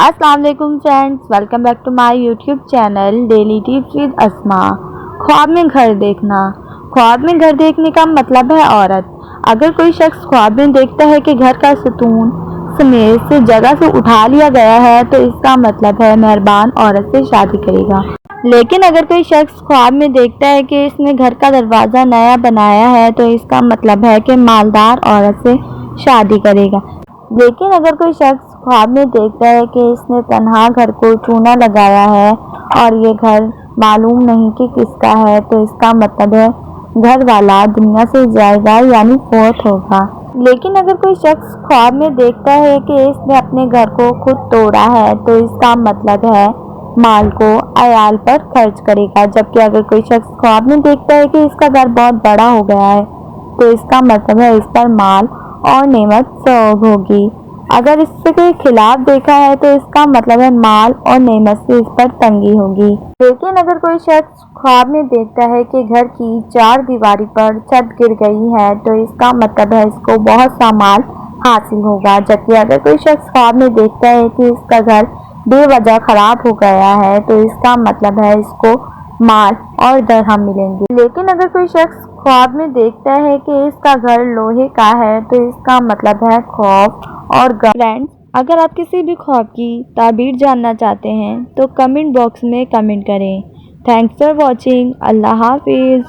अस्सलाम वालेकुम friends, welcome back to my YouTube channel daily tips with Asma. ख्वाब में घर देखना। ख्वाब में घर देखने का मतलब है औरत। अगर कोई शख्स ख्वाब में देखता है कि घर का सुतून समेत से जगह से उठा लिया गया है तो इसका मतलब है मेहरबान औरत से शादी करेगा। लेकिन अगर कोई शख्स ख्वाब में देखता है कि इसने घर का दरवाज़ा नया बनाया है तो इसका मतलब है कि मालदार औरत से शादी करेगा। लेकिन अगर कोई शख्स ख्वाब में देखता है कि इसने तन्हा घर को चूना लगाया है और ये घर मालूम नहीं कि किसका है तो इसका मतलब है घर वाला दुनिया से जाएगा यानी फौत होगा। लेकिन अगर कोई शख्स ख्वाब में देखता है कि इसने अपने घर को खुद तोड़ा है तो इसका मतलब है माल को अयाल पर खर्च करेगा। जबकि अगर कोई शख्स ख्वाब में देखता है कि इसका घर बहुत बड़ा हो गया है तो इसका मतलब है इस पर माल और नेमत सौग होगी। अगर इससे के खिलाफ देखा है तो इसका मतलब है माल और नेमत से इस पर तंगी होगी। लेकिन अगर कोई शख्स ख्वाब में देखता है कि घर की चार दीवारी पर छत गिर गई है तो इसका मतलब है इसको बहुत सा माल हासिल होगा। जबकि अगर कोई शख्स ख्वाब में देखता है कि इसका घर बेवजह खराब हो गया है तो इसका मतलब है इसको माल और दरहम मिलेंगे। लेकिन अगर कोई शख्स ख्वाब में देखता है कि इसका घर लोहे का है तो इसका मतलब है खौफ और गम। फ्रेंड्स, अगर आप किसी भी ख्वाब की ताबीर जानना चाहते हैं तो कमेंट बॉक्स में कमेंट करें। Thanks for watching. अल्लाह हाफिज़।